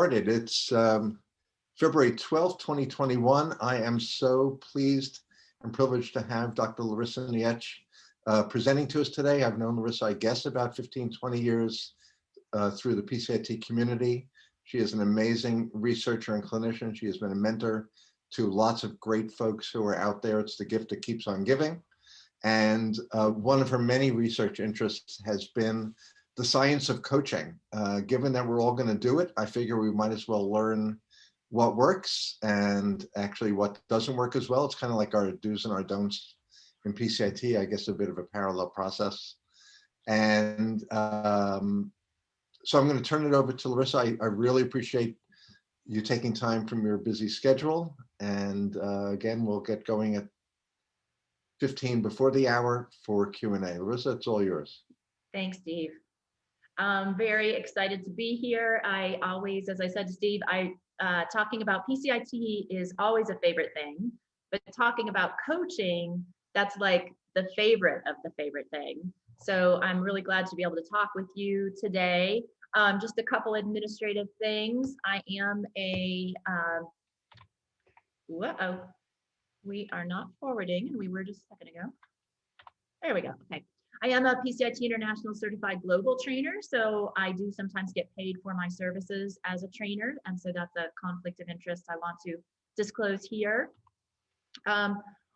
started. It's February 12th, 2021. I am so pleased and privileged to have Dr. Larissa Nietsch presenting to us today. I've known Larissa, I guess, about 15, 20 years through the PCIT community. She is an amazing researcher and clinician. She has been a mentor to lots of great folks who are out there. It's the gift that keeps on giving. And one of her many research interests has been the science of coaching. Given that we're all going to do it, I figure we might as well learn what works and actually what doesn't work as well. It's kind of like our do's and our don'ts in PCIT, I guess a bit of a parallel process. And so I'm going to turn it over to Larissa. I really appreciate you taking time from your busy schedule. And again, we'll get going at 15 before the hour for Q&A. Larissa, it's all yours. Thanks, Steve. I'm very excited to be here. I always, as I said to Steve, talking about PCIT is always a favorite thing, but talking about coaching, that's like the favorite of the favorite thing. So I'm really glad to be able to talk with you today. Just a couple administrative things. I am a, we are not forwarding, and we were just a second ago. There we go, okay. I am a PCIT International Certified Global Trainer, so I do sometimes get paid for my services as a trainer, and so that's a conflict of interest I want to disclose here.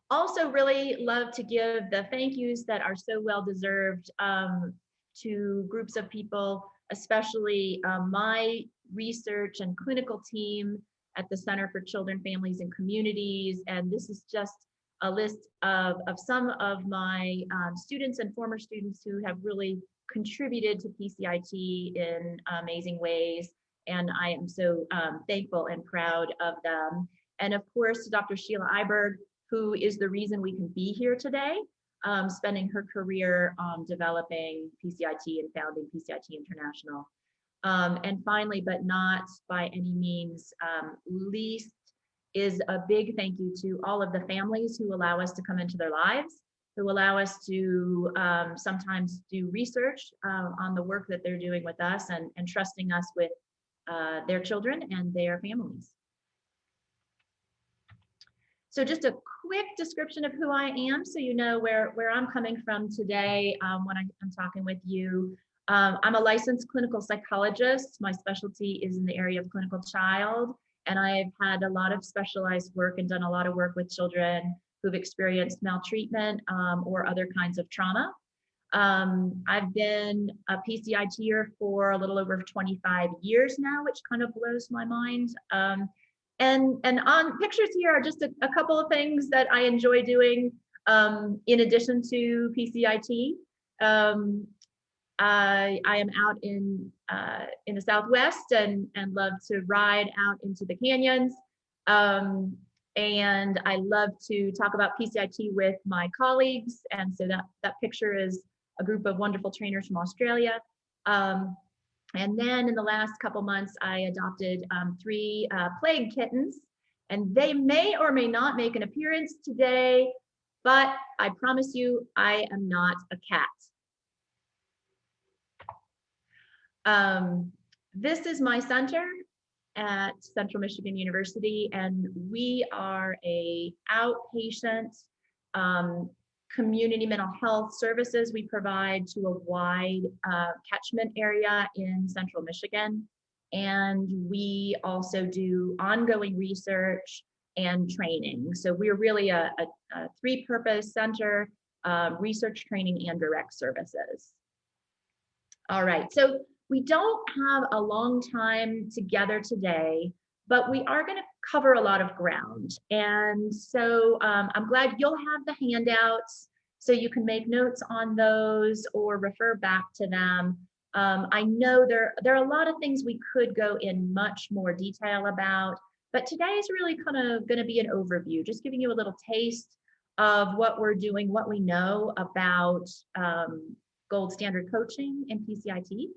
Also really love to give the thank yous that are so well deserved to groups of people, especially my research and clinical team at the Center for Children, Families, and Communities, and this is just a list of some of my students and former students who have really contributed to PCIT in amazing ways. And I am so thankful and proud of them. And of course, Dr. Sheila Iberg, who is the reason we can be here today, spending her career developing PCIT and founding PCIT International. And finally, but not by any means least, is a big thank you to all of the families who allow us to come into their lives, who allow us to sometimes do research on the work that they're doing with us and trusting us with their children and their families. So just a quick description of who I am so you know where I'm coming from today when I'm talking with you. I'm a licensed clinical psychologist. My specialty is in the area of clinical child. And I've had a lot of specialized work and done a lot of work with children who've experienced maltreatment or other kinds of trauma. I've been a PCITer for a little over 25 years now, which kind of blows my mind. And on pictures here are just a couple of things that I enjoy doing in addition to PCIT. I am out in the Southwest and love to ride out into the canyons. And I love to talk about PCIT with my colleagues. And so that picture is a group of wonderful trainers from Australia. And then in the last couple months, I adopted 3 plague kittens, and they may or may not make an appearance today, but I promise you, I am not a cat. This is my center at Central Michigan University, and we are a outpatient community mental health services we provide to a wide catchment area in Central Michigan. And we also do ongoing research and training. So we're really a 3-purpose center, research, training, and direct services. All right, so we don't have a long time together today, but we are going to cover a lot of ground. And so I'm glad you'll have the handouts so you can make notes on those or refer back to them. I know there are a lot of things we could go in much more detail about, but today is really kind of going to be an overview, just giving you a little taste of what we're doing, what we know about gold standard coaching in PCIT.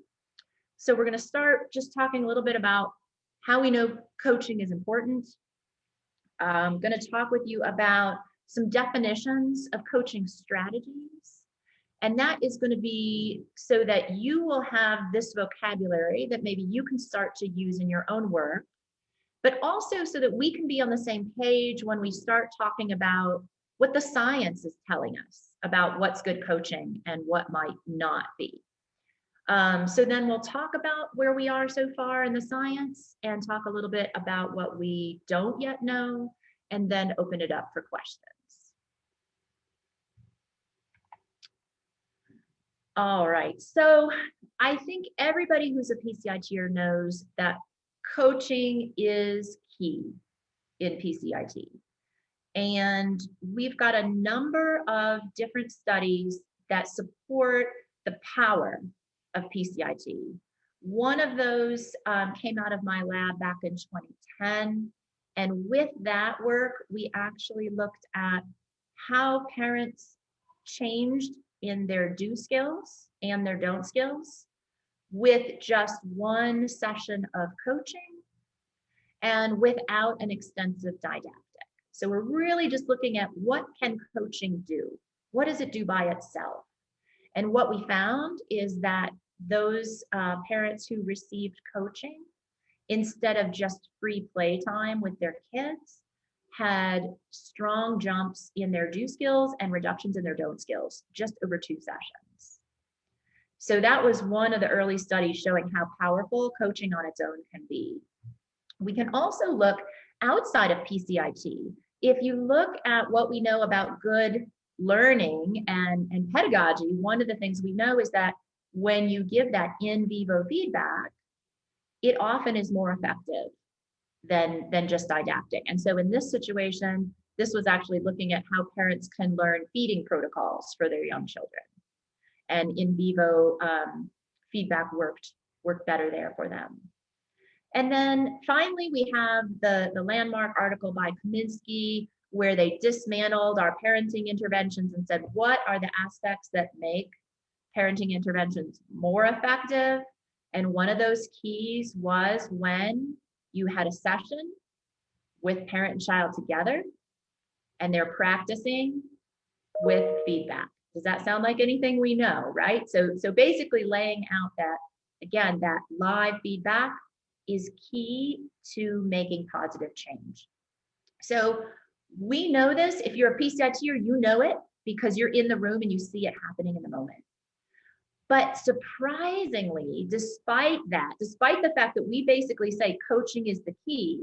So we're going to start just talking a little bit about how we know coaching is important. I'm going to talk with you about some definitions of coaching strategies. And that is going to be so that you will have this vocabulary that maybe you can start to use in your own work, but also so that we can be on the same page when we start talking about what the science is telling us about what's good coaching and what might not be. So then we'll talk about where we are so far in the science and talk a little bit about what we don't yet know, and then open it up for questions. All right, so I think everybody who's a PCITer knows that coaching is key in PCIT. And we've got a number of different studies that support the power of PCIT. One of those came out of my lab back in 2010. And with that work, we actually looked at how parents changed in their do skills and their don't skills with just one session of coaching and without an extensive didactic. So we're really just looking at what can coaching do? What does it do by itself? And what we found is that those parents who received coaching, instead of just free playtime with their kids, had strong jumps in their do skills and reductions in their don't skills just over 2 sessions. So that was one of the early studies showing how powerful coaching on its own can be. We can also look outside of PCIT. If you look at what we know about good learning and pedagogy, one of the things we know is that when you give that in vivo feedback, it often is more effective than just didactic. And so in this situation, this was actually looking at how parents can learn feeding protocols for their young children. And in vivo feedback worked better there for them. And then finally, we have the landmark article by Kaminsky, where they dismantled our parenting interventions and said, what are the aspects that make parenting interventions more effective? And one of those keys was when you had a session with parent and child together and they're practicing with feedback. Does that sound like anything we know, right? So basically laying out that, again, that live feedback is key to making positive change. So we know this. If you're a PCITer, you know it because you're in the room and you see it happening in the moment. But surprisingly, despite the fact that we basically say coaching is the key,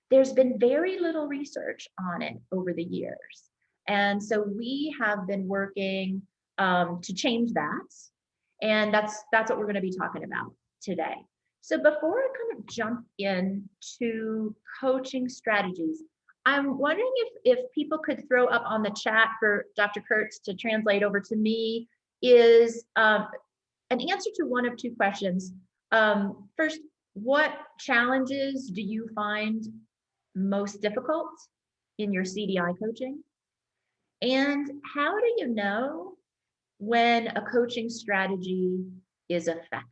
there's been very little research on it over the years. And so we have been working to change that. And that's what we're going to be talking about today. So before I kind of jump into coaching strategies, I'm wondering if people could throw up on the chat for Dr. Kurtz to translate over to me is an answer to one of 2 questions. First, what challenges do you find most difficult in your CDI coaching? And how do you know when a coaching strategy is effective?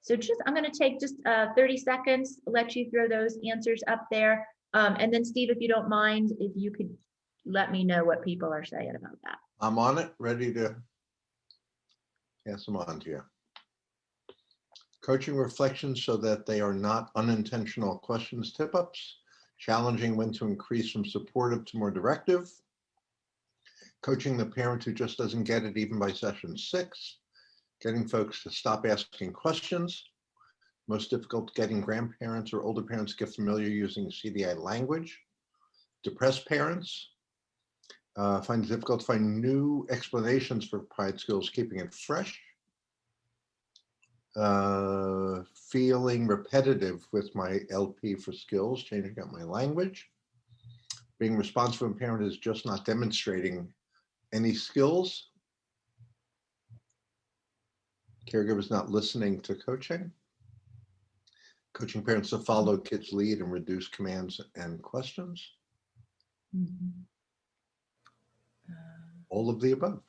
So I'm going to take just 30 seconds, let you throw those answers up there. And then Steve, if you don't mind, if you could let me know what people are saying about that. I'm on it, ready to pass them on to you. Coaching reflections so that they are not unintentional questions tip-ups. Challenging when to increase from supportive to more directive. Coaching the parent who just doesn't get it even by session 6. Getting folks to stop asking questions. Most difficult, getting grandparents or older parents to get familiar using CDI language. Depressed parents. Find it difficult to find new explanations for applied skills, keeping it fresh. Feeling repetitive with my LP for skills, changing up my language. Being responsive when parent is just not demonstrating any skills. Caregivers not listening to coaching. Coaching parents to follow kids' lead and reduce commands and questions. Mm-hmm. All of the above.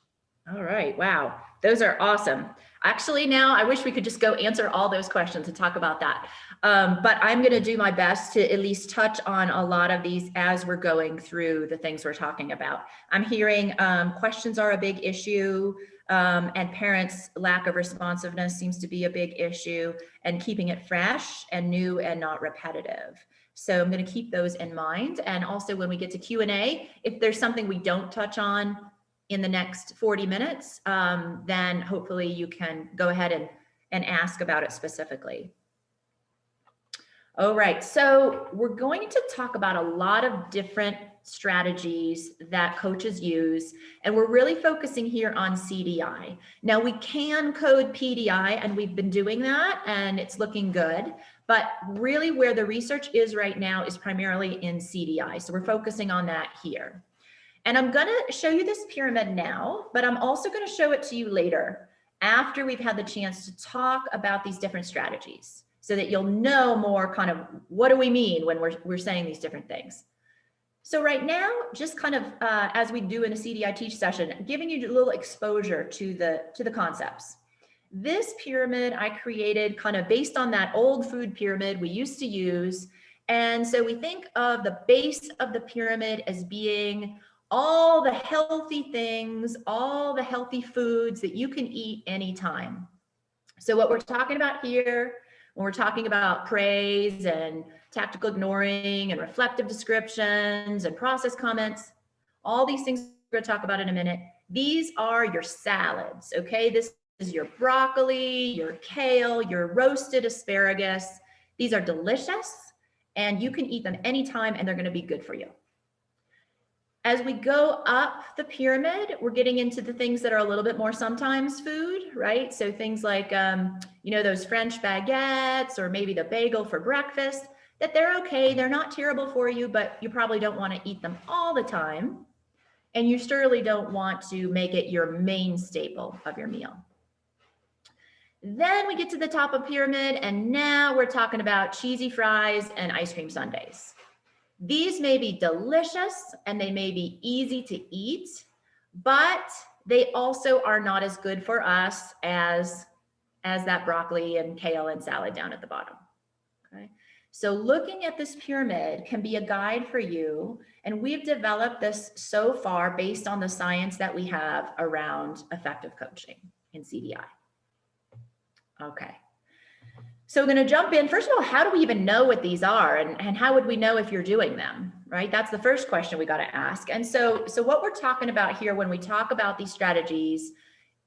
All right. Wow. Those are awesome. Actually, now I wish we could just go answer all those questions and talk about that. But I'm going to do my best to at least touch on a lot of these as we're going through the things we're talking about. I'm hearing questions are a big issue, and parents' lack of responsiveness seems to be a big issue, and keeping it fresh and new and not repetitive. So I'm going to keep those in mind. And also when we get to Q&A, if there's something we don't touch on in the next 40 minutes, then hopefully you can go ahead and ask about it specifically. All right, so we're going to talk about a lot of different strategies that coaches use, and we're really focusing here on CDI. Now we can code PDI, and we've been doing that, and it's looking good, but really where the research is right now is primarily in CDI, so we're focusing on that here. And I'm going to show you this pyramid now, but I'm also going to show it to you later after we've had the chance to talk about these different strategies so that you'll know more kind of what do we mean when we're saying these different things. So right now, just kind of as we do in a CDI teach session, giving you a little exposure to the concepts. This pyramid I created kind of based on that old food pyramid we used to use. And so we think of the base of the pyramid as being all the healthy things, all the healthy foods that you can eat anytime. So what we're talking about here, when we're talking about praise and tactical ignoring and reflective descriptions and process comments, all these things we're going to talk about in a minute, these are your salads, okay? This is your broccoli, your kale, your roasted asparagus. These are delicious and you can eat them anytime and they're going to be good for you. As we go up the pyramid, we're getting into the things that are a little bit more sometimes food, right? So things like, you know, those French baguettes or maybe the bagel for breakfast, that they're okay. They're not terrible for you, but you probably don't want to eat them all the time. And you surely don't want to make it your main staple of your meal. Then we get to the top of pyramid, and now we're talking about cheesy fries and ice cream sundaes. These may be delicious and they may be easy to eat, but they also are not as good for us as that broccoli and kale and salad down at the bottom. Okay. So looking at this pyramid can be a guide for you. And we've developed this so far based on the science that we have around effective coaching in CDI. Okay. So we're going to jump in. First of all, how do we even know what these are and how would we know if you're doing them, right? That's the first question we got to ask. And so what we're talking about here when we talk about these strategies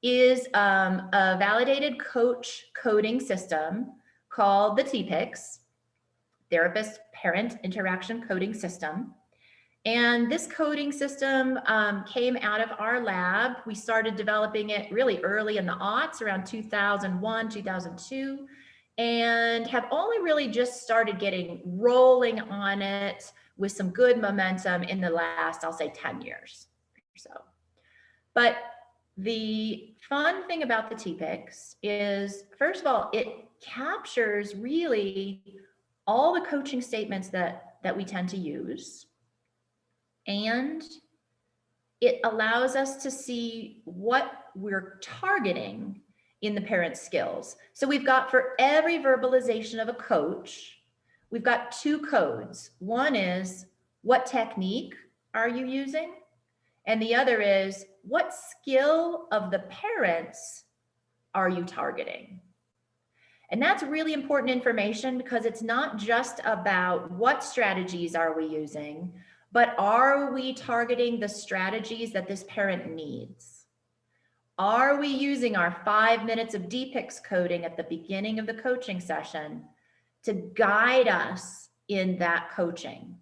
is a validated coach coding system called the TPICS, Therapist Parent Interaction Coding System. And this coding system came out of our lab. We started developing it really early in the aughts, around 2001, 2002. And have only really just started getting rolling on it with some good momentum in the last, I'll say 10 years or so. But the fun thing about the TPICS is, first of all, it captures really all the coaching statements that we tend to use. And it allows us to see what we're targeting in the parent skills. So we've got for every verbalization of a coach, we've got two codes. One is what technique are you using? And the other is what skill of the parents are you targeting? And that's really important information because it's not just about what strategies are we using, but are we targeting the strategies that this parent needs? Are we using our 5 minutes of DPICS coding at the beginning of the coaching session to guide us in that coaching?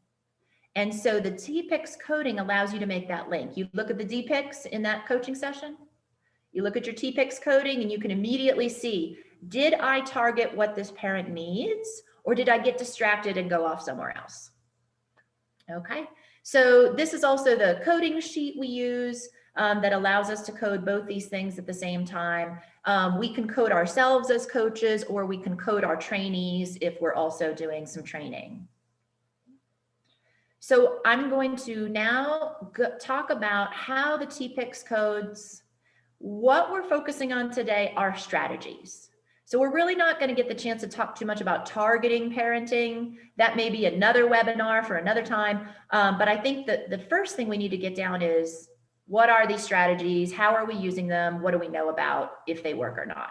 And so the TPICS coding allows you to make that link. You look at the DPICS in that coaching session, you look at your TPICS coding and you can immediately see, did I target what this parent needs or did I get distracted and go off somewhere else? Okay, so this is also the coding sheet we use. That allows us to code both these things at the same time. We can code ourselves as coaches, or we can code our trainees if we're also doing some training. So I'm going to now talk about how the TPICS codes What we're focusing on today are strategies. So we're really not going to get the chance to talk too much about targeting parenting. That may be another webinar for another time. But I think that the first thing we need to get down is, what are these strategies? How are we using them? What do we know about if they work or not?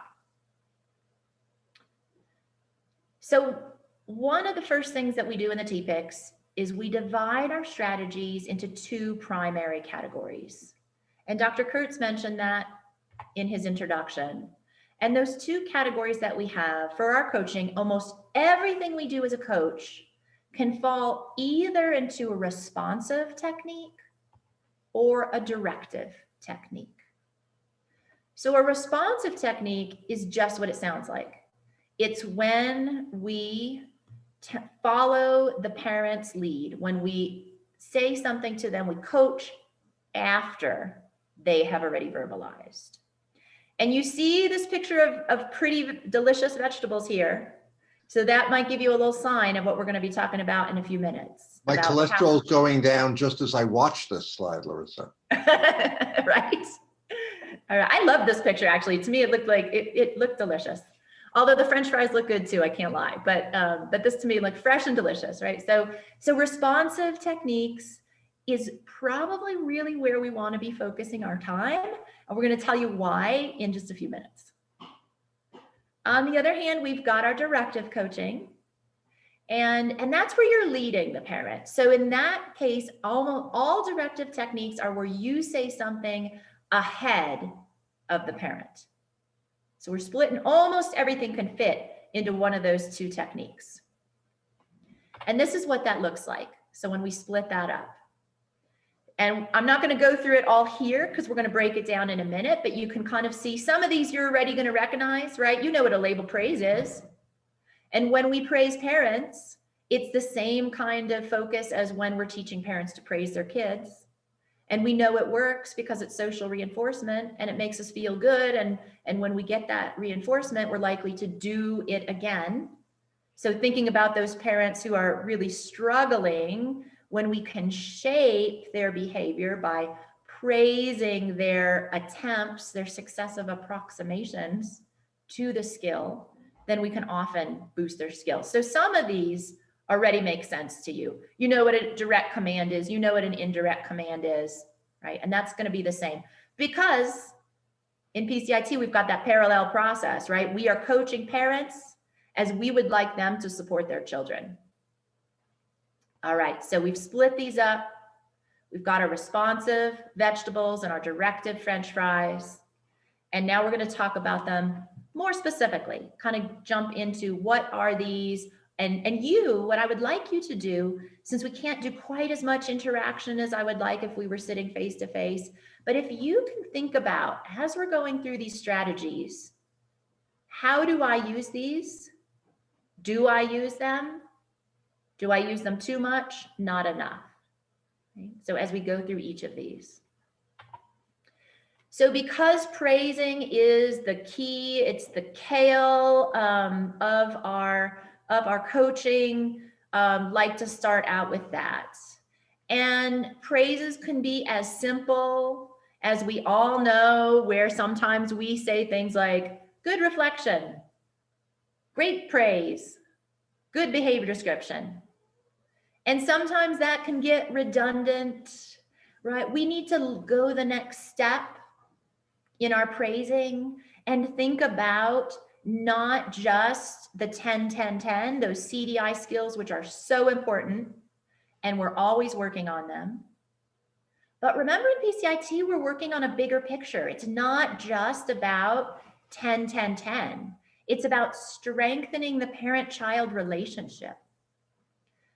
So one of the first things that we do in the TPICS is we divide our strategies into two primary categories. And Dr. Kurtz mentioned that in his introduction. And those two categories that we have for our coaching, almost everything we do as a coach can fall either into a responsive technique or a directive technique. So a responsive technique is just what it sounds like. It's when we follow the parent's lead, when we say something to them, we coach after they have already verbalized. And you see this picture of pretty delicious vegetables here. So that might give you a little sign of what we're going to be talking about in a few minutes. My cholesterol is going down just as I watch this slide, Larissa. Right? All right. I love this picture, actually. To me, it looked like it looked delicious. Although the French fries look good too, I can't lie. But this to me looked fresh and delicious, right? So responsive techniques is probably really where we want to be focusing our time. And we're going to tell you why in just a few minutes. On the other hand, we've got our directive coaching. And that's where you're leading the parent. So in that case, almost all directive techniques are where you say something ahead of the parent. So we're splitting, almost everything can fit into one of those two techniques. And this is what that looks like. So when we split that up, and I'm not going to go through it all here because we're going to break it down in a minute, but you can kind of see some of these you're already going to recognize, right? You know what a label praise is. And when we praise parents, it's the same kind of focus as when we're teaching parents to praise their kids. And we know it works because it's social reinforcement and it makes us feel good. And when we get that reinforcement, we're likely to do it again. So thinking about those parents who are really struggling, when we can shape their behavior by praising their attempts, their successive approximations to the skill, then we can often boost their skills. So some of these already make sense to you. You know what a direct command is, you know what an indirect command is, right? And that's going to be the same because in PCIT, we've got that parallel process, right? We are coaching parents as we would like them to support their children. All right, so we've split these up. We've got our responsive vegetables and our directive French fries. And now we're going to talk about them more specifically, kind of jump into what are these. And what I would like you to do, since we can't do quite as much interaction as I would like if we were sitting face to face, but if you can think about, as we're going through these strategies, how do I use these? Do I use them? Do I use them too much? Not enough. Okay? So as we go through each of these. So because praising is the key, it's the kale of our coaching, like to start out with that. And praises can be as simple as we all know, where sometimes we say things like good reflection, great praise, good behavior description. And sometimes that can get redundant, right? We need to go the next step in our praising and think about not just the 10, 10, 10, those CDI skills, which are so important, and we're always working on them. But remember in PCIT, we're working on a bigger picture. It's not just about 10, 10, 10. It's about strengthening the parent-child relationship.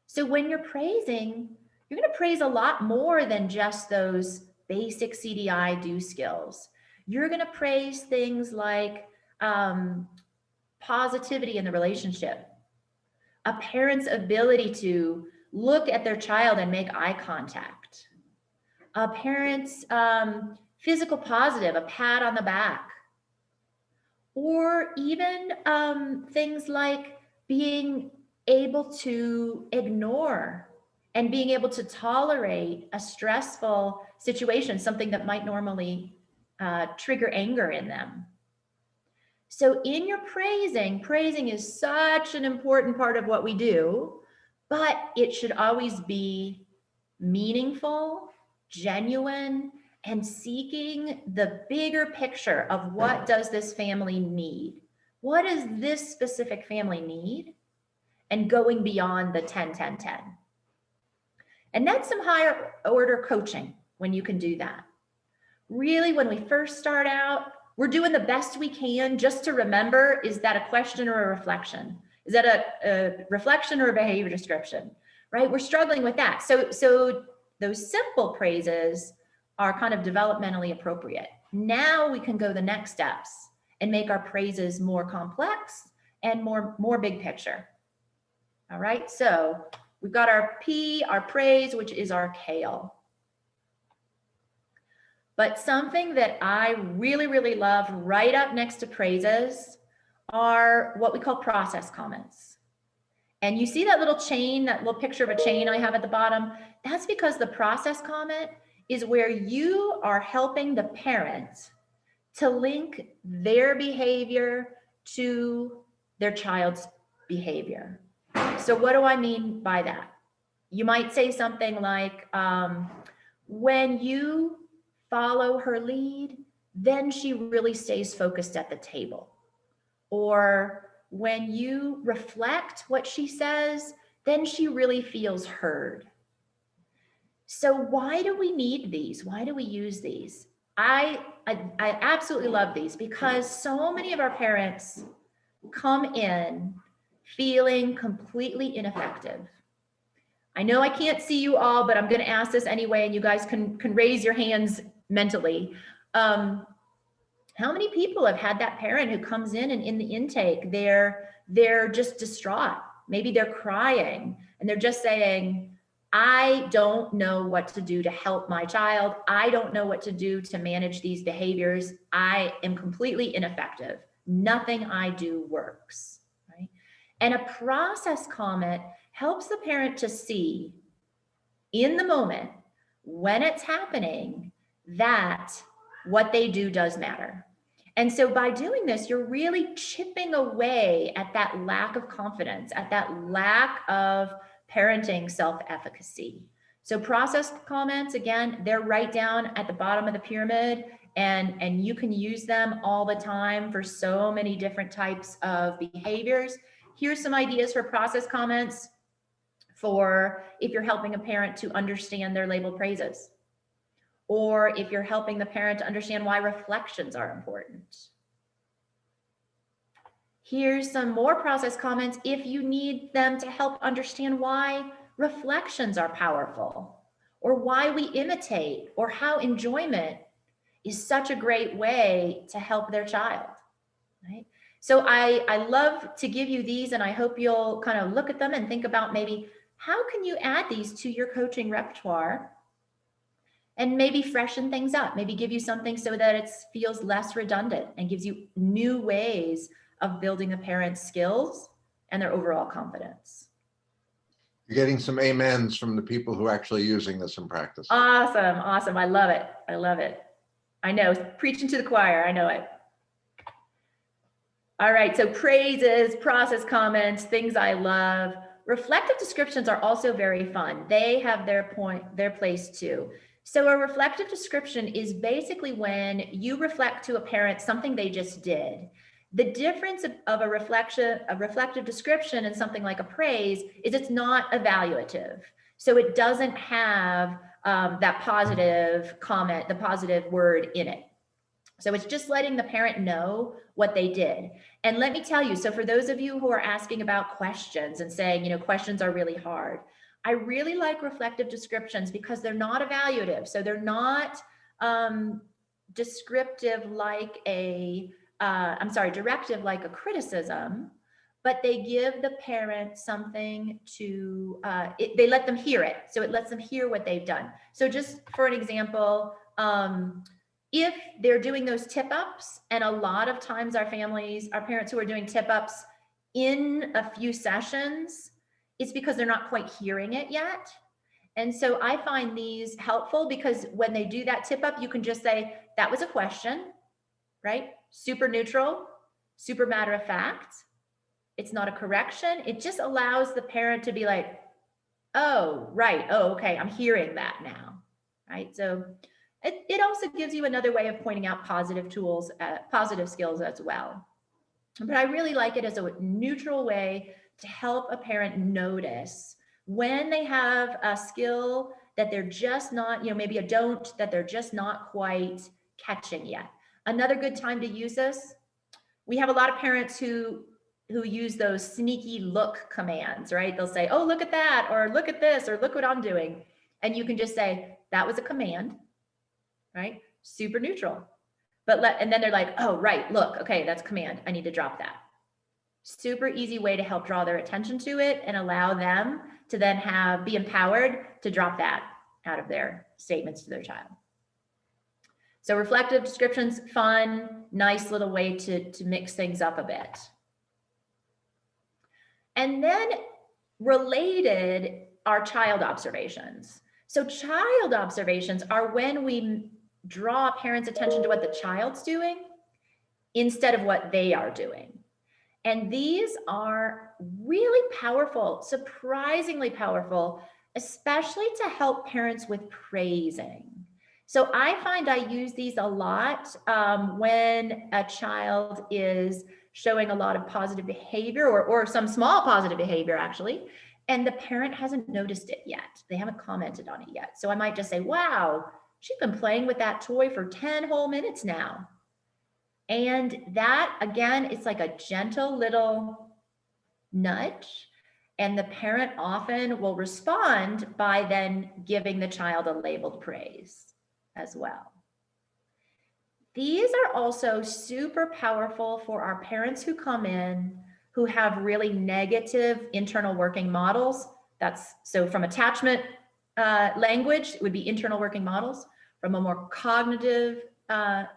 So when you're praising, you're going to praise a lot more than just those basic CDI do skills. You're going to praise things like positivity in the relationship, a parent's ability to look at their child and make eye contact, a parent's physical positive, a pat on the back, or even things like being able to ignore and being able to tolerate a stressful situation, something that might normally trigger anger in them. So in your praising is such an important part of what we do, but it should always be meaningful, genuine, and seeking the bigger picture of what does this family need? What does this specific family need? And going beyond the 10, 10, 10. And that's some higher order coaching when you can do that. Really, when we first start out, we're doing the best we can just to remember, is that a question or a reflection? Is that a reflection or a behavior description, right? We're struggling with that. So those simple praises are kind of developmentally appropriate. Now we can go the next steps and make our praises more complex and more big picture. All right, so we've got our P, our praise, which is our kale. But something that I really, really love right up next to praises are what we call process comments. And you see that little chain, that little picture of a chain I have at the bottom? That's because the process comment is where you are helping the parent to link their behavior to their child's behavior. So what do I mean by that? You might say something like, when you follow her lead, then she really stays focused at the table. Or when you reflect what she says, then she really feels heard. So why do we need these? Why do we use these? I absolutely love these because so many of our parents come in feeling completely ineffective. I know I can't see you all, but I'm going to ask this anyway, and you guys can raise your hands mentally. How many people have had that parent who comes in and in the intake, they're just distraught. Maybe they're crying and they're just saying, I don't know what to do to help my child. I don't know what to do to manage these behaviors. I am completely ineffective. Nothing I do works, right? And a process comment helps the parent to see in the moment when it's happening that what they do does matter. And so by doing this, you're really chipping away at that lack of confidence, at that lack of parenting self-efficacy. So process comments, again, they're right down at the bottom of the pyramid, and you can use them all the time for so many different types of behaviors. Here's some ideas for process comments for if you're helping a parent to understand their labeled praises, or if you're helping the parent to understand why reflections are important. Here's some more process comments if you need them to help understand why reflections are powerful, or why we imitate, or how enjoyment is such a great way to help their child, right? So I love to give you these, and I hope you'll kind of look at them and think about maybe how can you add these to your coaching repertoire and maybe freshen things up, maybe give you something so that it feels less redundant and gives you new ways of building a parent's skills and their overall confidence. You're getting some amens from the people who are actually using this in practice. Awesome, awesome. I love it. I love it. I know, preaching to the choir, I know it. All right, so praises, process comments, things I love. Reflective descriptions are also very fun. They have their place too. So a reflective description is basically when you reflect to a parent something they just did. The difference of a reflective description and something like a praise is it's not evaluative. So it doesn't have that positive comment, the positive word in it. So it's just letting the parent know what they did. And let me tell you, so for those of you who are asking about questions and saying, you know, questions are really hard, I really like reflective descriptions because they're not evaluative. So they're not descriptive like directive like a criticism, but they give the parent something to, they let them hear it. So it lets them hear what they've done. So just for an example, if they're doing those tip ups, and a lot of times our parents who are doing tip ups in a few sessions, it's because they're not quite hearing it yet. And so I find these helpful because when they do that tip up, you can just say, that was a question, right? Super neutral, super matter of fact. It's not a correction. It just allows the parent to be like, oh, right. Oh, okay. I'm hearing that now, right? So it also gives you another way of pointing out positive tools, positive skills as well. But I really like it as a neutral way to help a parent notice when they have a skill that they're just not, maybe a don't that they're just not quite catching yet. Another good time to use this, we have a lot of parents who use those sneaky look commands, right? They'll say, oh, look at that, or look at this, or look what I'm doing. And you can just say, that was a command, right? Super neutral. And then they're like, oh, right, look, okay, that's command. I need to drop that. Super easy way to help draw their attention to it and allow them to then be empowered to drop that out of their statements to their child. So reflective descriptions, fun, nice little way to mix things up a bit. And then related are child observations. So child observations are when we draw parents' attention to what the child's doing instead of what they are doing. And these are really powerful, surprisingly powerful, especially to help parents with praising. So I find I use these a lot when a child is showing a lot of positive behavior or some small positive behavior actually, and the parent hasn't noticed it yet. They haven't commented on it yet. So I might just say, wow, she's been playing with that toy for 10 whole minutes now. And that, again, it's like a gentle little nudge. And the parent often will respond by then giving the child a labeled praise as well. These are also super powerful for our parents who come in who have really negative internal working models. So from attachment language, it would be internal working models. From a more cognitive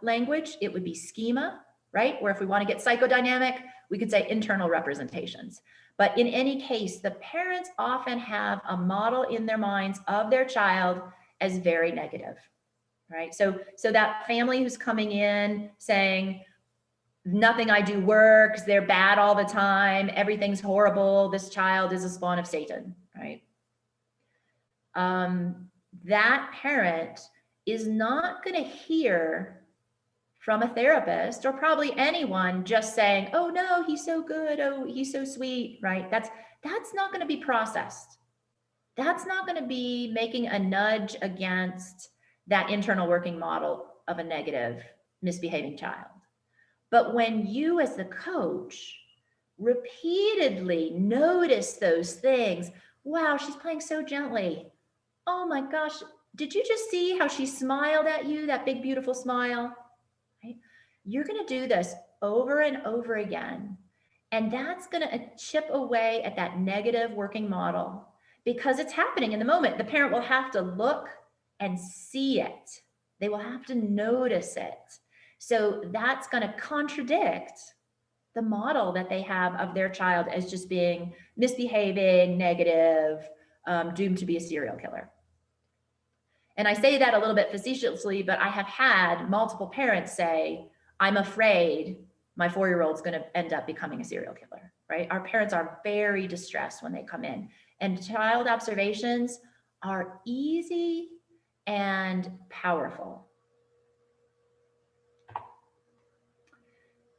language, it would be schema, right? Where if we want to get psychodynamic, we could say internal representations. But in any case, the parents often have a model in their minds of their child as very negative, right? So that family who's coming in saying, nothing I do works, they're bad all the time, everything's horrible, this child is a spawn of Satan, right? That parent is not going to hear from a therapist or probably anyone just saying, oh no, he's so good, oh, he's so sweet, right? That's not going to be processed. That's not going to be making a nudge against that internal working model of a negative misbehaving child. But when you as the coach repeatedly notice those things, wow, she's playing so gently. Oh my gosh, did you just see how she smiled at you, that big, beautiful smile? Right? You're going to do this over and over again. And that's going to chip away at that negative working model because it's happening in the moment. The parent will have to look and see it. They will have to notice it. So that's going to contradict the model that they have of their child as just being misbehaving, negative, doomed to be a serial killer. And I say that a little bit facetiously, but I have had multiple parents say, I'm afraid my 4-year-old's going to end up becoming a serial killer, right? Our parents are very distressed when they come in. And child observations are easy and powerful.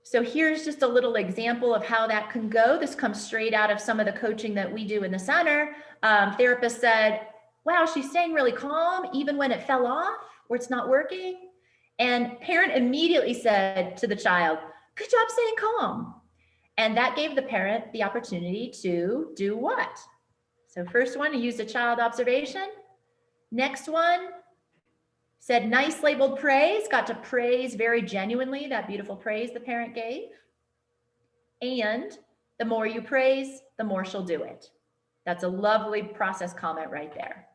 So here's just a little example of how that can go. This comes straight out of some of the coaching that we do in the center. Therapist said, wow, she's staying really calm even when it fell off or it's not working. And parent immediately said to the child, good job staying calm. And that gave the parent the opportunity to do what? So first one, use a child observation. Next one, said nice labeled praise, got to praise very genuinely that beautiful praise the parent gave. And the more you praise, the more she'll do it. That's a lovely process comment right there,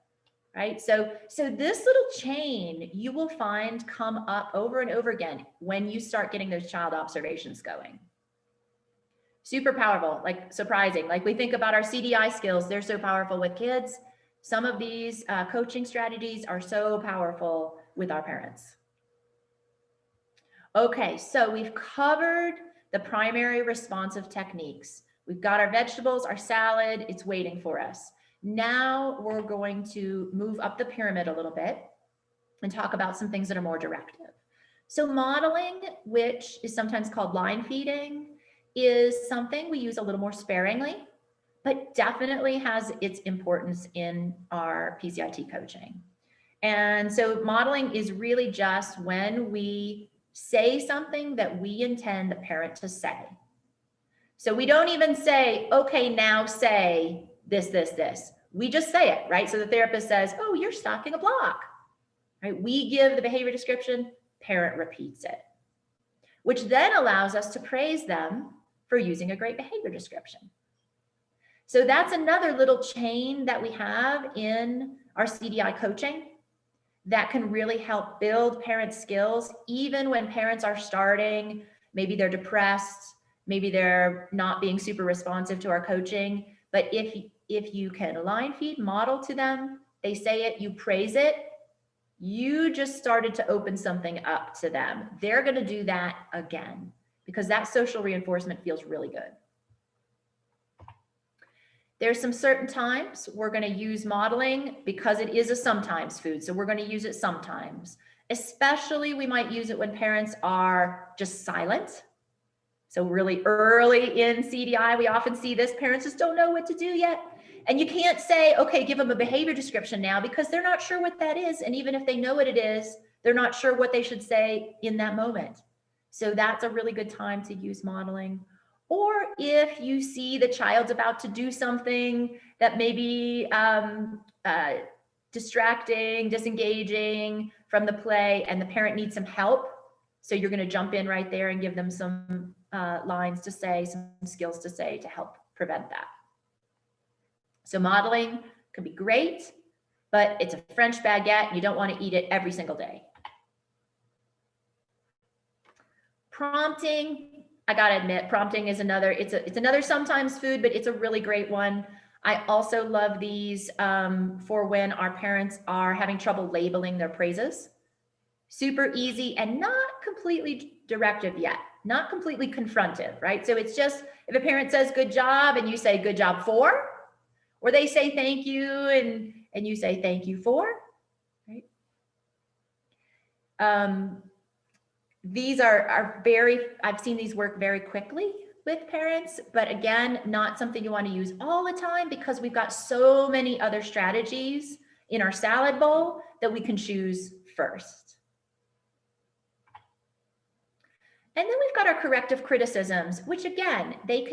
right? So this little chain you will find come up over and over again when you start getting those child observations going. Super powerful, like surprising. Like we think about our CDI skills, they're so powerful with kids. Some of these coaching strategies are so powerful with our parents. Okay, so we've covered the primary responsive techniques. We've got our vegetables, our salad, it's waiting for us. Now we're going to move up the pyramid a little bit and talk about some things that are more directive. So modeling, which is sometimes called line feeding, is something we use a little more sparingly, but definitely has its importance in our PCIT coaching. And so modeling is really just when we say something that we intend the parent to say. So we don't even say, okay, now say this, this, this. We just say it, right? So the therapist says, oh, you're stocking a block, right? We give the behavior description, parent repeats it, which then allows us to praise them for using a great behavior description. So that's another little chain that we have in our CDI coaching that can really help build parent skills, even when parents are starting, maybe they're depressed, maybe they're not being super responsive to our coaching. But if you can line feed, model to them, they say it, you praise it, you just started to open something up to them. They're going to do that again because that social reinforcement feels really good. There's some certain times we're going to use modeling because it is a sometimes food. So we're going to use it sometimes. Especially we might use it when parents are just silent. So really early in CDI, we often see this, parents just don't know what to do yet. And you can't say, okay, give them a behavior description now because they're not sure what that is. And even if they know what it is, they're not sure what they should say in that moment. So that's a really good time to use modeling. Or if you see the child's about to do something that may be distracting, disengaging from the play, and the parent needs some help. So you're going to jump in right there and give them some lines to say, some skills to say to help prevent that. So modeling can be great, but it's a French baguette. And you don't want to eat it every single day. Prompting, I got to admit, prompting is another, it's another sometimes food, but it's a really great one. I also love these for when our parents are having trouble labeling their praises. Super easy and not completely directive yet, not completely confrontive, right? So it's just, if a parent says good job and you say good job for, or they say thank you and you say thank you for, right? These are very, I've seen these work very quickly with parents, but again, not something you want to use all the time because we've got so many other strategies in our salad bowl that we can choose first. And then we've got our corrective criticisms, which again, they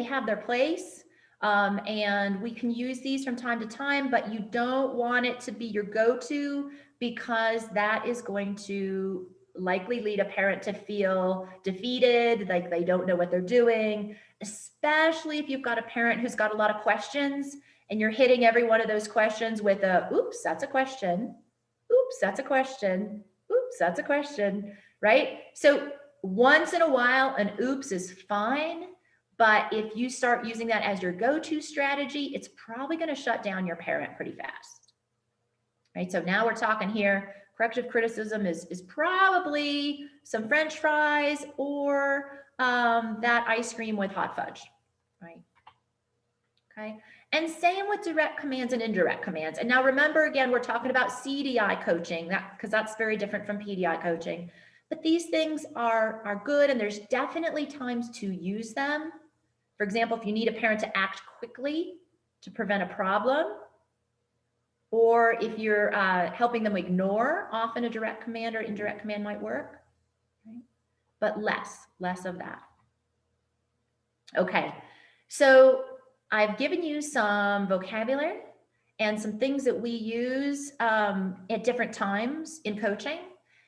have their place. And we can use these from time to time, but you don't want it to be your go-to because that is going to likely lead a parent to feel defeated, like they don't know what they're doing, especially if you've got a parent who's got a lot of questions and you're hitting every one of those questions with a, oops, that's a question. Oops, that's a question. Oops, that's a question, right? So once in a while, an oops is fine. But if you start using that as your go-to strategy, it's probably going to shut down your parent pretty fast. Right? So now we're talking here, corrective criticism is probably some French fries or that ice cream with hot fudge, right? Okay. And same with direct commands and indirect commands. And now remember, again, we're talking about CDI coaching because that's very different from PDI coaching. But these things are good and there's definitely times to use them. For example, if you need a parent to act quickly to prevent a problem, or if you're helping them ignore, often a direct command or indirect command might work, right? But less of that. Okay, so I've given you some vocabulary and some things that we use at different times in coaching.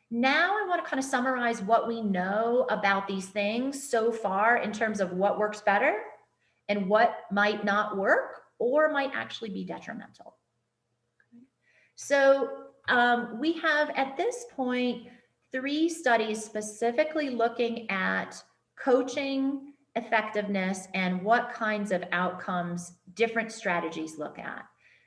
Now I want to kind of summarize what we know about these things so far in terms of what works better and what might not work or might actually be detrimental. So we have at this point 3 studies specifically looking at coaching effectiveness and what kinds of outcomes different strategies look at.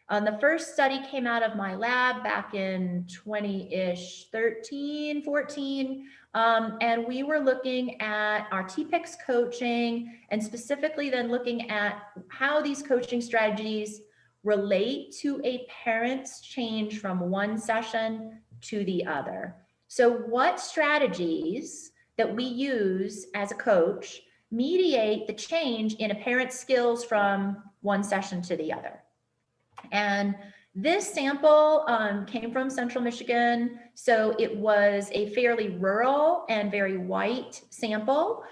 The first study came out of my lab back in 13, 14, And we were looking at our TPICS coaching and specifically then looking at how these coaching strategies relate to a parent's change from one session to the other. So what strategies that we use as a coach mediate the change in a parent's skills from one session to the other? And this sample came from Central Michigan, so it was a fairly rural and very white sample.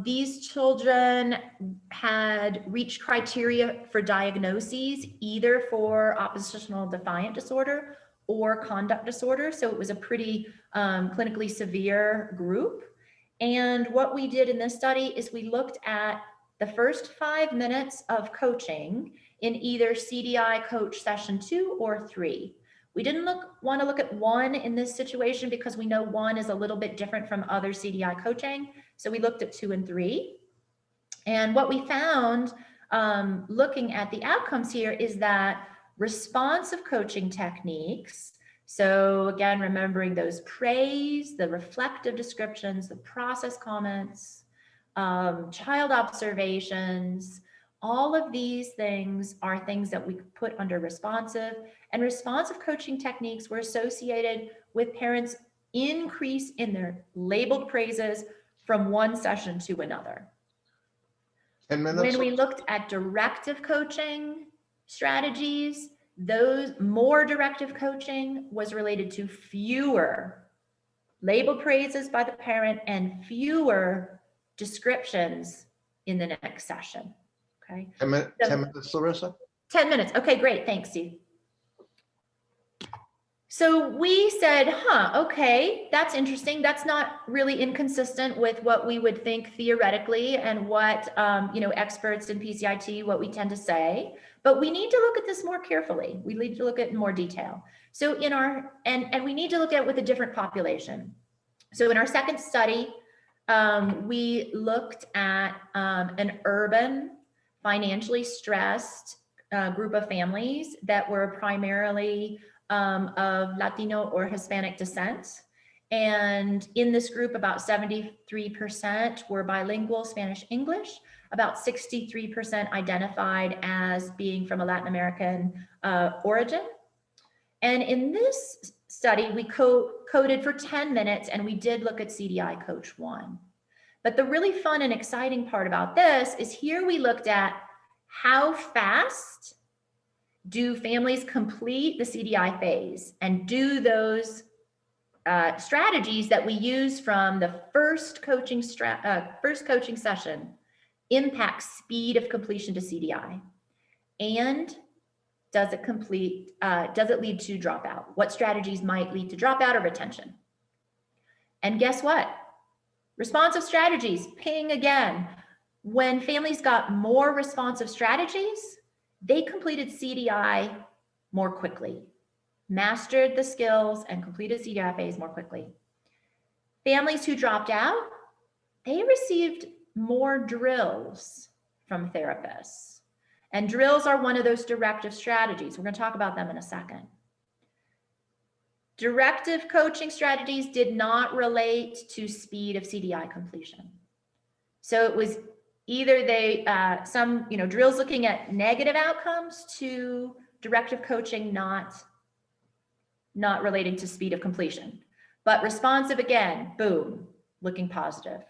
These children had reached criteria for diagnoses, either for oppositional defiant disorder or conduct disorder. So it was a pretty clinically severe group. And what we did in this study is we looked at the first 5 minutes of coaching in either CDI coach session 2 or 3. We didn't want to look at 1 in this situation because we know 1 is a little bit different from other CDI coaching. So we looked at 2 and 3. And what we found looking at the outcomes here is that responsive coaching techniques, so again, remembering those praise, the reflective descriptions, the process comments, child observations, all of these things are things that we put under responsive, and responsive coaching techniques were associated with parents' increase in their labeled praises from one session to another. 10 minutes. When we looked at directive coaching strategies, those more directive coaching was related to fewer labeled praises by the parent and fewer descriptions in the next session. Okay. 10 minutes, Larissa? 10 minutes. Okay, great. Thanks, Steve. So we said, okay, that's interesting. That's not really inconsistent with what we would think theoretically and what, experts in PCIT, what we tend to say, but we need to look at this more carefully. We need to look at it in more detail. So and we need to look at it with a different population. So in our second study, we looked at an urban, financially stressed group of families that were primarily of Latino or Hispanic descent. And in this group, about 73% were bilingual Spanish English, about 63% identified as being from a Latin American origin. And in this study, we coded for 10 minutes and we did look at CDI Coach 1. But the really fun and exciting part about this is here we looked at how fast do families complete the CDI phase, and do those strategies that we use from the first coaching session impact speed of completion to CDI, and does it lead to dropout? What strategies might lead to dropout or retention? And guess what? Responsive strategies, ping again. When families got more responsive strategies, they completed CDI more quickly, mastered the skills and completed CDI phase more quickly. Families who dropped out, they received more drills from therapists. And drills are one of those directive strategies. We're going to talk about them in a second. Directive coaching strategies did not relate to speed of CDI completion. So it was either drills looking at negative outcomes to directive coaching not relating to speed of completion, but responsive again, boom, looking positive.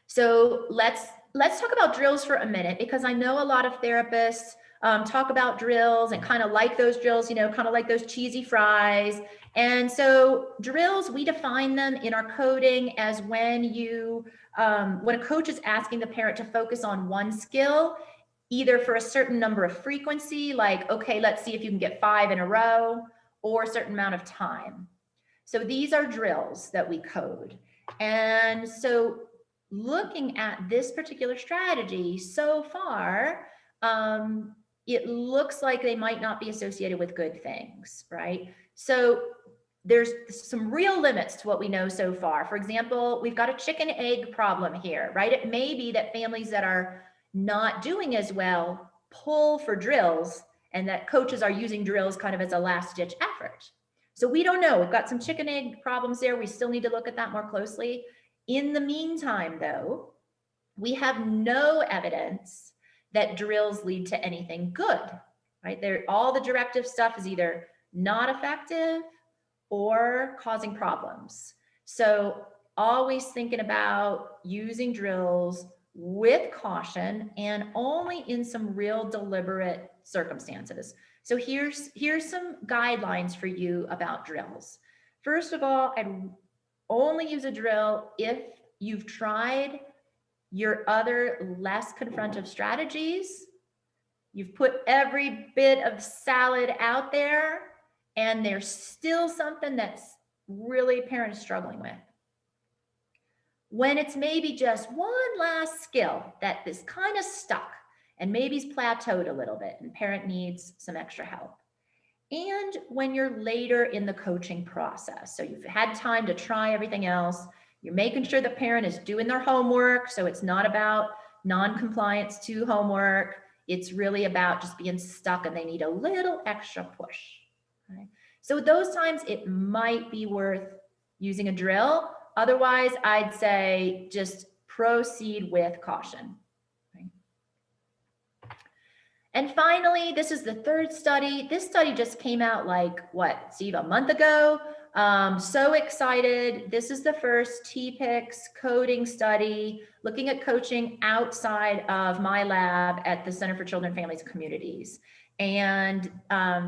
So let's talk about drills for a minute, because I know a lot of therapists talk about drills and kind of like those drills, kind of like those cheesy fries. And so drills, we define them in our coding as when a coach is asking the parent to focus on one skill, either for a certain number of frequency, like, okay, let's see if you can get 5 in a row, or a certain amount of time. So these are drills that we code. And so looking at this particular strategy so far, it looks like they might not be associated with good things, right? So there's some real limits to what we know so far. For example, we've got a chicken egg problem here, right? It may be that families that are not doing as well pull for drills, and that coaches are using drills kind of as a last ditch effort. So we don't know. We've got some chicken egg problems there. We still need to look at that more closely. In the meantime, though, we have no evidence that drills lead to anything good, right? All the directive stuff is either not effective or causing problems. So always thinking about using drills with caution and only in some real deliberate circumstances. So here's some guidelines for you about drills. First of all, I'd only use a drill if you've tried your other less confrontive strategies. You've put every bit of salad out there and there's still something that's really parents struggling with. When it's maybe just one last skill that is kind of stuck and maybe's plateaued a little bit and parent needs some extra help. And when you're later in the coaching process, so you've had time to try everything else, you're making sure the parent is doing their homework, so it's not about non-compliance to homework, it's really about just being stuck and they need a little extra push. Okay? So at those times, it might be worth using a drill. Otherwise, I'd say just proceed with caution. Okay? And finally, this is the third study. This study just came out like, what, Steve, a month ago? So excited. This is the first TPICS coding study looking at coaching outside of my lab at the Center for Children, Families, and Communities. And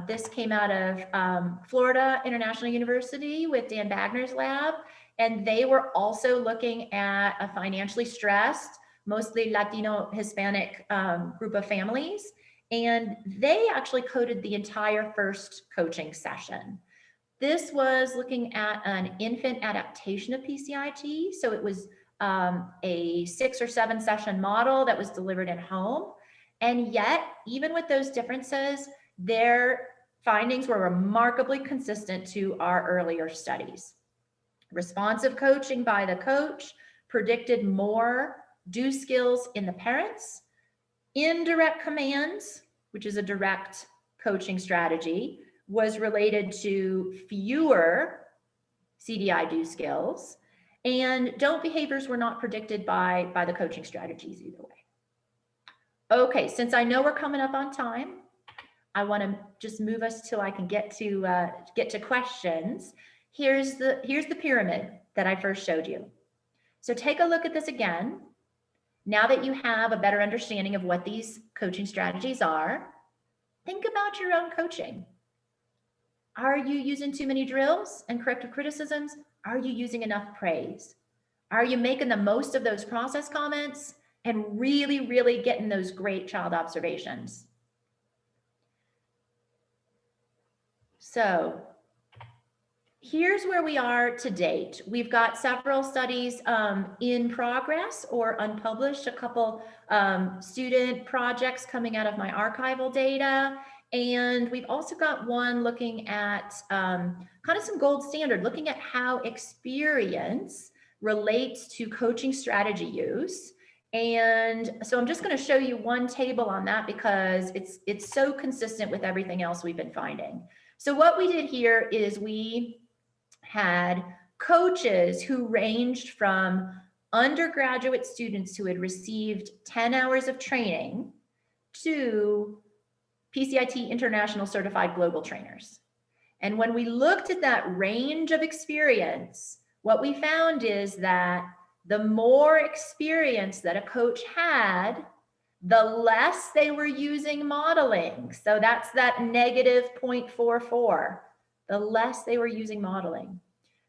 this came out of Florida International University with Dan Bagner's lab. And they were also looking at a financially stressed, mostly Latino Hispanic group of families. And they actually coded the entire first coaching session. This was looking at an infant adaptation of PCIT. So it was a 6 or 7 session model that was delivered at home. And yet, even with those differences, their findings were remarkably consistent to our earlier studies. Responsive coaching by the coach predicted more do skills in the parents. Indirect commands, which is a direct coaching strategy, was related to fewer CDI do skills, and don't behaviors were not predicted by the coaching strategies either way. Okay, since I know we're coming up on time, I want to just move us till I can get to questions. Here's the pyramid that I first showed you. So take a look at this again. Now that you have a better understanding of what these coaching strategies are, think about your own coaching. Are you using too many drills and corrective criticisms? Are you using enough praise? Are you making the most of those process comments and really, really getting those great child observations? So here's where we are to date. We've got several studies in progress or unpublished, a couple student projects coming out of my archival data. And we've also got one looking at kind of some gold standard, looking at how experience relates to coaching strategy use. And so I'm just going to show you one table on that because it's so consistent with everything else we've been finding. So what we did here is we had coaches who ranged from undergraduate students who had received 10 hours of training to PCIT International Certified Global Trainers. And when we looked at that range of experience, what we found is that the more experience that a coach had, the less they were using modeling. So that's that negative 0.44, the less they were using modeling.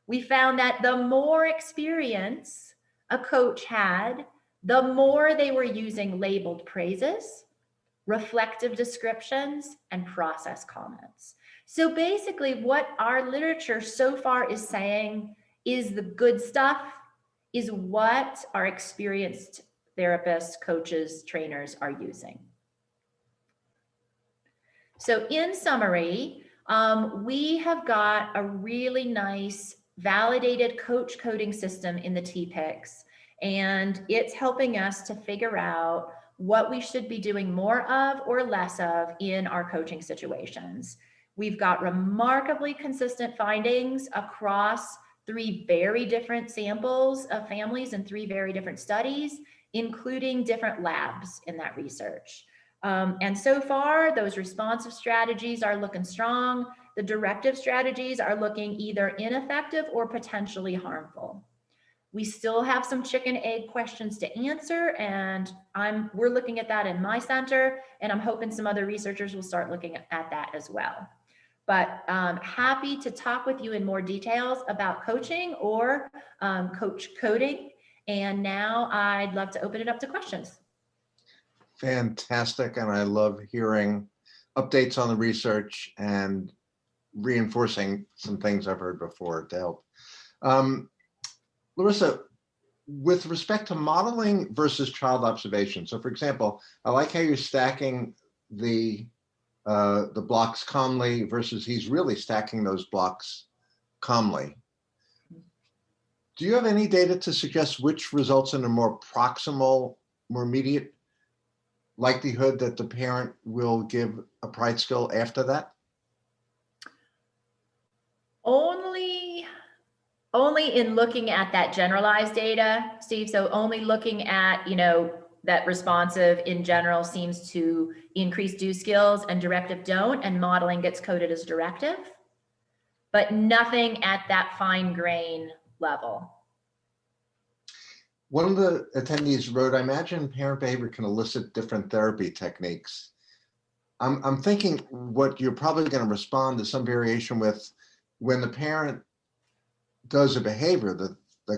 We found that the more experience a coach had, the more they were using labeled praises, reflective descriptions, and process comments. So basically what our literature so far is saying is the good stuff is what our experienced therapists, coaches, trainers are using. So in summary, we have got a really nice validated coach coding system in the TPICS, and it's helping us to figure out what we should be doing more of or less of in our coaching situations. We've got remarkably consistent findings across 3 very different samples of families and 3 very different studies, including different labs in that research. And so far, those responsive strategies are looking strong. The directive strategies are looking either ineffective or potentially harmful. We still have some chicken egg questions to answer, and we're looking at that in my center, and I'm hoping some other researchers will start looking at that as well. But happy to talk with you in more details about coaching or coach coding. And now I'd love to open it up to questions. Fantastic. And I love hearing updates on the research and reinforcing some things I've heard before to help. Larissa, with respect to modeling versus child observation. So for example, I like how you're stacking the blocks calmly versus he's really stacking those blocks calmly. Do you have any data to suggest which results in a more proximal, more immediate likelihood that the parent will give a pride skill after that? Only in looking at that generalized data, Steve. So only looking at, that responsive in general seems to increase do skills and directive don't, and modeling gets coded as directive, but nothing at that fine grain level. One of the attendees wrote, I imagine parent behavior can elicit different therapy techniques. I'm thinking what you're probably going to respond to some variation with when the parent does a behavior, the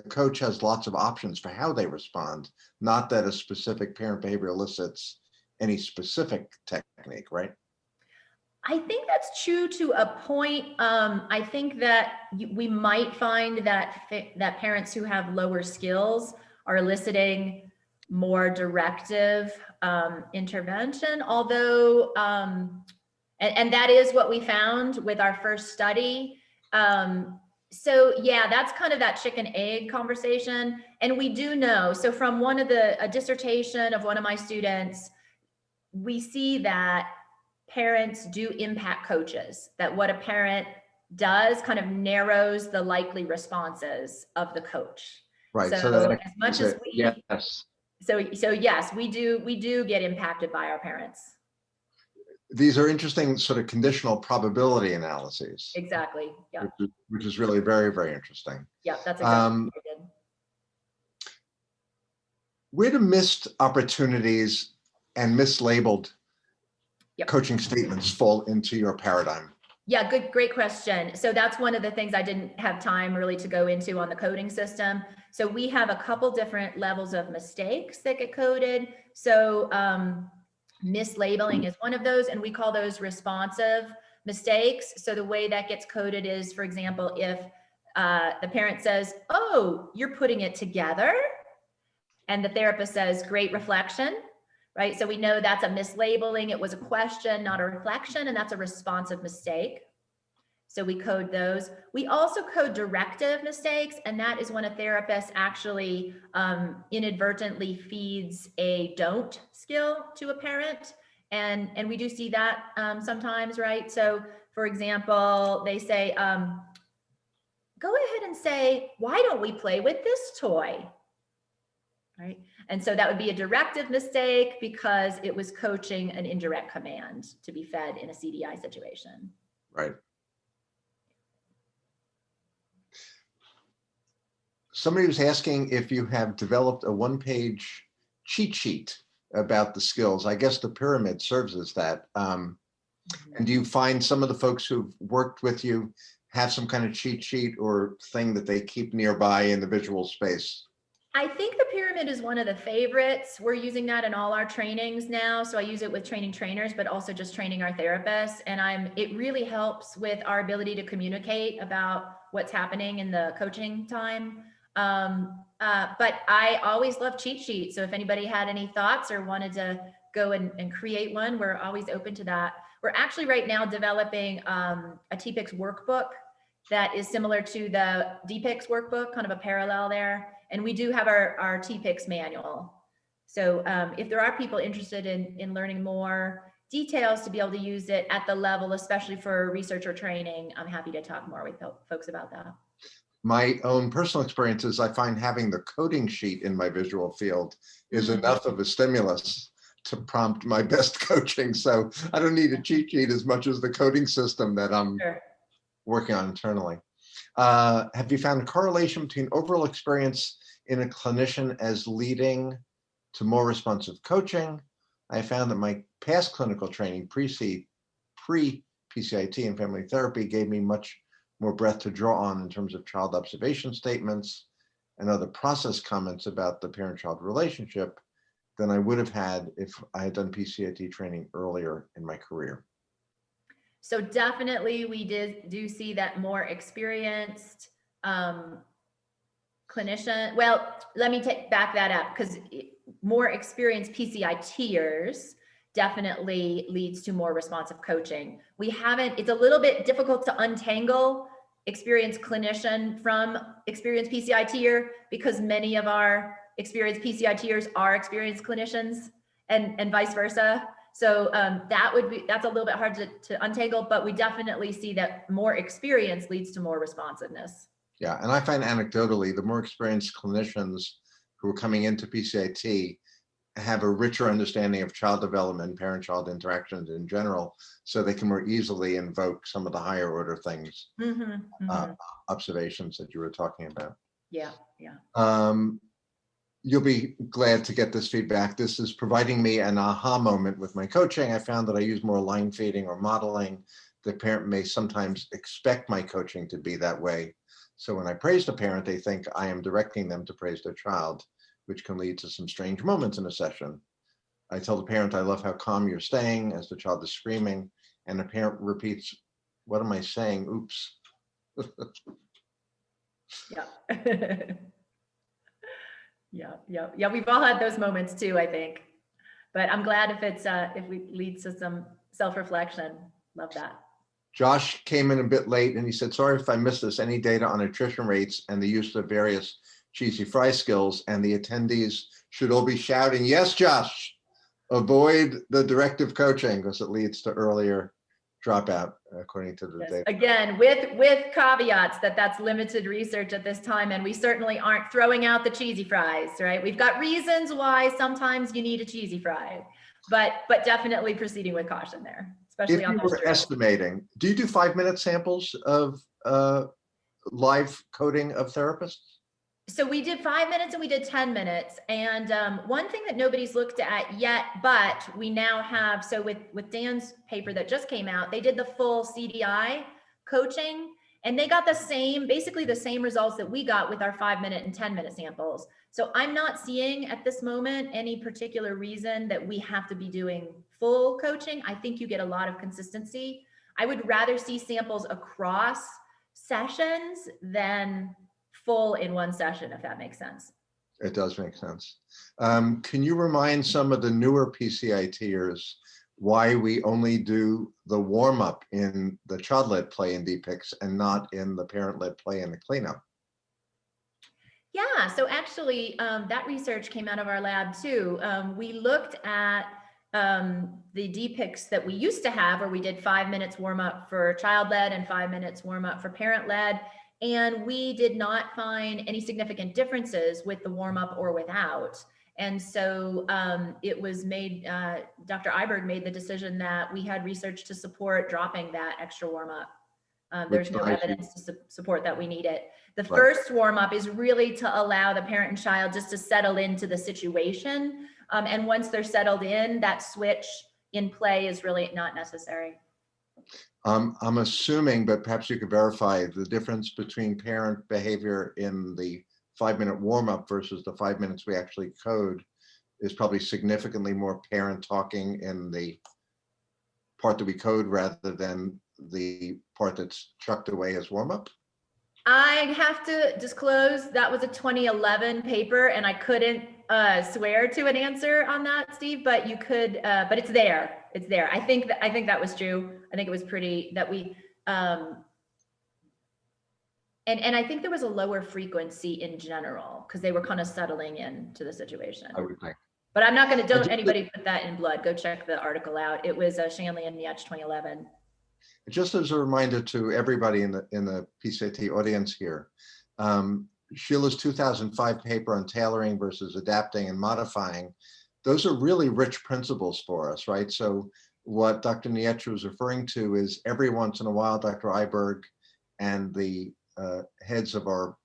coach has lots of options for how they respond, not that a specific parent behavior elicits any specific technique, right? I think that's true to a point. I think that we might find that parents who have lower skills are eliciting more directive intervention, although, and that is what we found with our first study. So yeah, that's kind of that chicken egg conversation. And we do know, so from a dissertation of one of my students, we see that parents do impact coaches, that what a parent does kind of narrows the likely responses of the coach. Right. So that as much as we, yes. So yes, we do get impacted by our parents. These are interesting sort of conditional probability analyses. Exactly. Yeah. Which is really very, very interesting. Yeah, that's exactly what I did. Where do missed opportunities and mislabeled Yep. coaching statements fall into your paradigm? Yeah, great question. So that's one of the things I didn't have time really to go into on the coding system. So we have a couple different levels of mistakes that get coded. So mislabeling is one of those, and we call those responsive mistakes. So the way that gets coded is, for example, if the parent says, "Oh, you're putting it together," and the therapist says, "Great reflection," right? So we know that's a mislabeling. It was a question, not a reflection, and that's a responsive mistake. So we code those. We also code directive mistakes, and that is when a therapist actually inadvertently feeds a don't skill to a parent. And we do see that sometimes, right? So for example, they say, go ahead and say, "Why don't we play with this toy?" Right? And so that would be a directive mistake because it was coaching an indirect command to be fed in a CDI situation. Right. Somebody was asking if you have developed a one-page cheat sheet about the skills. I guess the pyramid serves as that. And do you find some of the folks who've worked with you have some kind of cheat sheet or thing that they keep nearby in the visual space? I think the pyramid is one of the favorites. We're using that in all our trainings now. So I use it with training trainers, but also just training our therapists. And it really helps with our ability to communicate about what's happening in the coaching time. But I always love cheat sheets. So if anybody had any thoughts or wanted to go and create one, we're always open to that. We're actually right now developing a TPICS workbook that is similar to the DPICS workbook, kind of a parallel there. And we do have our TPICS manual. So if there are people interested in learning more, details to be able to use it at the level, especially for research or training, I'm happy to talk more with folks about that. My own personal experiences, I find having the coding sheet in my visual field is enough of a stimulus to prompt my best coaching. So I don't need a cheat sheet as much as the coding system that I'm working on internally. Have you found a correlation between overall experience in a clinician as leading to more responsive coaching? I found that my past clinical training pre-PCIT and family therapy gave me much more breadth to draw on in terms of child observation statements and other process comments about the parent-child relationship than I would have had if I had done PCIT training earlier in my career. So definitely we do see that more experienced clinician. Well, let me back that up, because more experienced PCITers definitely leads to more responsive coaching. It's a little bit difficult to untangle experienced clinician from experienced PCITer, because many of our experienced PCITers are experienced clinicians and vice versa. So that's a little bit hard to untangle, but we definitely see that more experience leads to more responsiveness. Yeah, and I find anecdotally, the more experienced clinicians who are coming into PCIT have a richer understanding of child development, parent-child interactions in general, so they can more easily invoke some of the higher order things, observations that you were talking about. Yeah. You'll be glad to get this feedback. This is providing me an aha moment with my coaching. I found that I use more line feeding or modeling. The parent may sometimes expect my coaching to be that way. So when I praise the parent, they think I am directing them to praise their child, which can lead to some strange moments in a session. I tell the parent, I love how calm you're staying as the child is screaming, and the parent repeats, what am I saying? Oops. Yeah. Yeah. We've all had those moments too, I think. But I'm glad if it leads to some self-reflection. Love that. Josh came in a bit late and he said, sorry if I missed this, any data on attrition rates and the use of various cheesy fry skills, and the attendees should all be shouting, yes, Josh, avoid the directive coaching because it leads to earlier dropout, according to the data. Again, with caveats that's limited research at this time, and we certainly aren't throwing out the cheesy fries, right? We've got reasons why sometimes you need a cheesy fry, but definitely proceeding with caution there, especially on those drills. Estimating, do you do 5-minute samples of live coding of therapists? So we did 5 minutes and we did 10 minutes. And one thing that nobody's looked at yet, but we now have, so with Dan's paper that just came out, they did the full CDI coaching, and they got basically the same results that we got with our 5-minute and 10-minute samples. So I'm not seeing at this moment any particular reason that we have to be doing full coaching. I think you get a lot of consistency. I would rather see samples across sessions than full in one session, if that makes sense. It does make sense. Can you remind some of the newer PCITers why we only do the warm-up in the child-led play in DPICS and not in the parent-led play in the cleanup? Yeah, so actually that research came out of our lab too. We looked at the DPICS that we used to have, where we did 5 minutes warm-up for child-led and 5 minutes warm-up for parent-led. And we did not find any significant differences with the warm-up or without. And so it was made, Dr. Iberg made the decision that we had research to support dropping that extra warm-up. There's no evidence to support that we need it. The first warm-up is really to allow the parent and child just to settle into the situation. And once they're settled in, that switch in play is really not necessary. I'm assuming, but perhaps you could verify, the difference between parent behavior in the 5-minute warm-up versus the 5 minutes we actually code is probably significantly more parent talking in the part that we code rather than the part that's chucked away as warm-up. I have to disclose that was a 2011 paper, and I couldn't swear to an answer on that, Steve. But you could, but it's there. It's there. I think that was true. I think it was pretty that we, and I think there was a lower frequency in general because they were kind of settling into the situation. I would think. But I'm not going to, don't anybody put that in blood. Go check the article out. It was Shanley and Nietsch 2011. Just as a reminder to everybody in the PCIT audience here, Sheila's 2005 paper on tailoring versus adapting and modifying, those are really rich principles for us, right? So what Dr. Nietsch was referring to is every once in a while, Dr. Iberg and the heads of our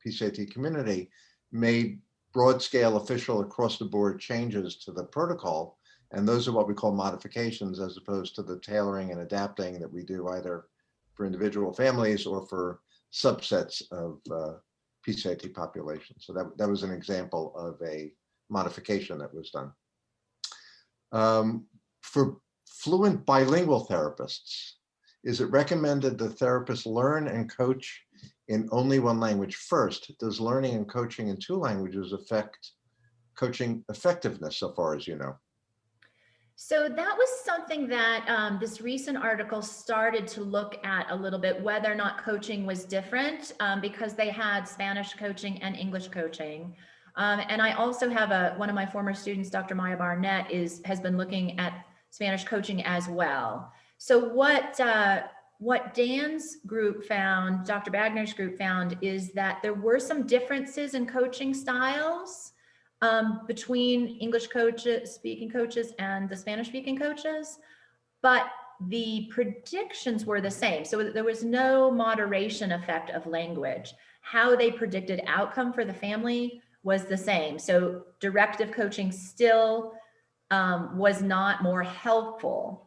PCIT community made broad scale official across the board changes to the protocol. And those are what we call modifications, as opposed to the tailoring and adapting that we do either for individual families or for subsets of PCIT populations. So that was an example of a modification that was done. For fluent bilingual therapists, is it recommended the therapist learn and coach in only one language first? Does learning and coaching in two languages affect coaching effectiveness so far as you know? So that was something that this recent article started to look at a little bit, whether or not coaching was different, because they had Spanish coaching and English coaching. And I also have one of my former students, Dr. Maya Barnett, has been looking at Spanish coaching as well. So what Dan's group found, Dr. Bagner's group found, is that there were some differences in coaching styles between English speaking coaches and the Spanish speaking coaches, but the predictions were the same. So there was no moderation effect of language. How they predicted outcome for the family was the same. So directive coaching still was not more helpful.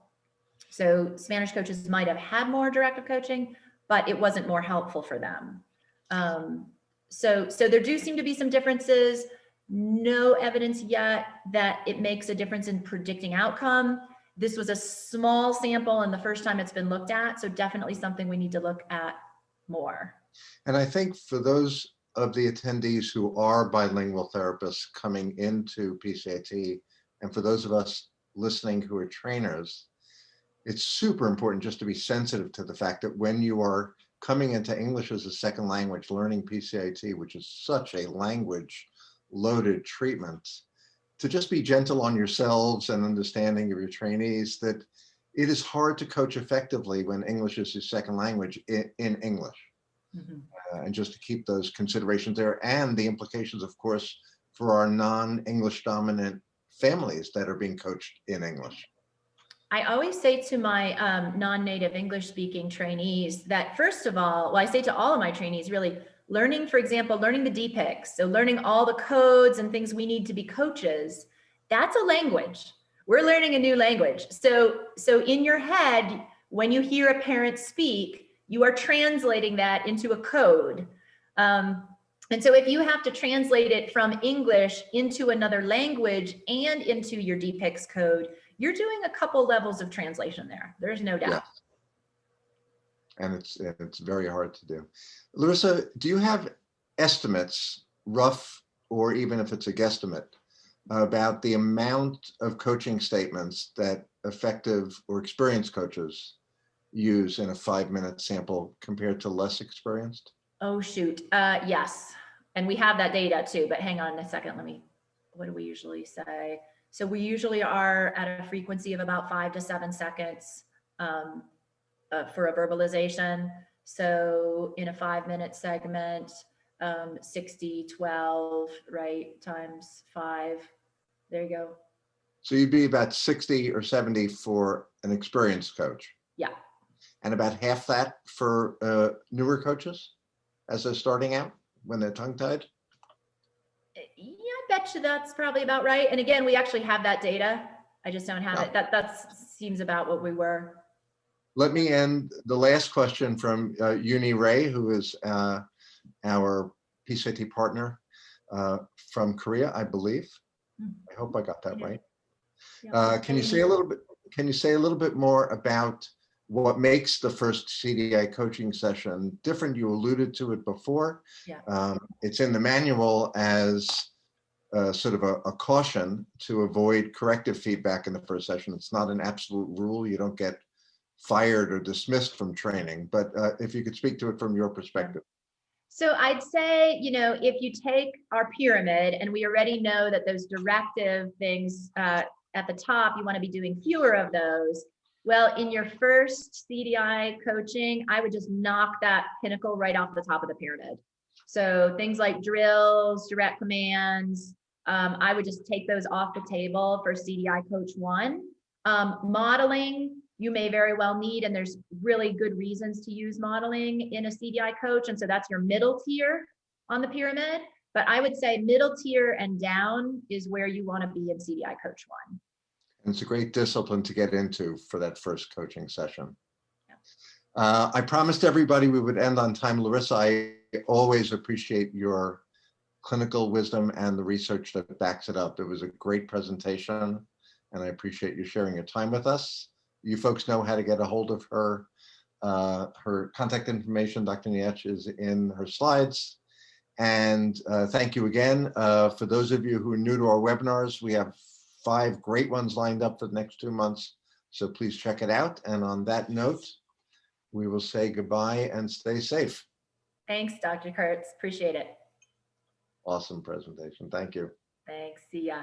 So Spanish coaches might have had more directive coaching, but it wasn't more helpful for them. So there do seem to be some differences. No evidence yet that it makes a difference in predicting outcome. This was a small sample and the first time it's been looked at, so definitely something we need to look at more. And I think for those of the attendees who are bilingual therapists coming into PCIT, and for those of us listening who are trainers, it's super important just to be sensitive to the fact that when you are coming into English as a second language, learning PCIT, which is such a language loaded treatment, to just be gentle on yourselves and understanding of your trainees that it is hard to coach effectively when English is your second language in English. Mm-hmm. And just to keep those considerations there, and the implications, of course, for our non-English dominant families that are being coached in English. I always say to my non-native English speaking trainees that, first of all, I say to all of my trainees, really, learning, for example, learning the DPICs, so learning all the codes and things we need to be coaches, that's a language. We're learning a new language. So in your head, when you hear a parent speak, you are translating that into a code. And so if you have to translate it from English into another language and into your DPICs code, you're doing a couple levels of translation there. There's no doubt. Yeah. And it's very hard to do. Larissa, do you have estimates, rough, or even if it's a guesstimate, about the amount of coaching statements that effective or experienced coaches use in a 5-minute sample compared to less experienced? Oh, shoot. Yes. And we have that data too, but hang on a second. What do we usually say? So we usually are at a frequency of about 5 to 7 seconds for a verbalization. So in a 5-minute segment, 60, 12, right, times 5. There you go. So you'd be about 60 or 70 for an experienced coach. Yeah. And about half that for newer coaches as they're starting out when they're tongue-tied? Yeah, I bet you that's probably about right. And again, we actually have that data. I just don't have it. That seems about what we were. Let me end the last question from Uni Ray, who is our PCIT partner from Korea, I believe. I hope I got that right. Yeah. Can you say a little bit more about what makes the first CDI coaching session different? You alluded to it before. Yeah. It's in the manual as sort of a caution to avoid corrective feedback in the first session. It's not an absolute rule. You don't get fired or dismissed from training, but if you could speak to it from your perspective. So I'd say, if you take our pyramid and we already know that those directive things at the top, you want to be doing fewer of those. Well, in your first CDI coaching, I would just knock that pinnacle right off the top of the pyramid. So things like drills, direct commands, I would just take those off the table for CDI Coach 1. Modeling, you may very well need, and there's really good reasons to use modeling in a CDI coach. And so that's your middle tier on the pyramid. But I would say middle tier and down is where you want to be in CDI Coach 1. And it's a great discipline to get into for that first coaching session. I promised everybody we would end on time. Larissa, I always appreciate your clinical wisdom and the research that backs it up. It was a great presentation, and I appreciate you sharing your time with us. You folks know how to get a hold of her. Her contact information, Dr. Nietsch, is in her slides. And thank you again. For those of you who are new to our webinars, we have 5 great ones lined up for the next 2 months. So please check it out. And on that note, we will say goodbye and stay safe. Thanks, Dr. Kurtz. Appreciate it. Awesome presentation. Thank you. Thanks. See ya.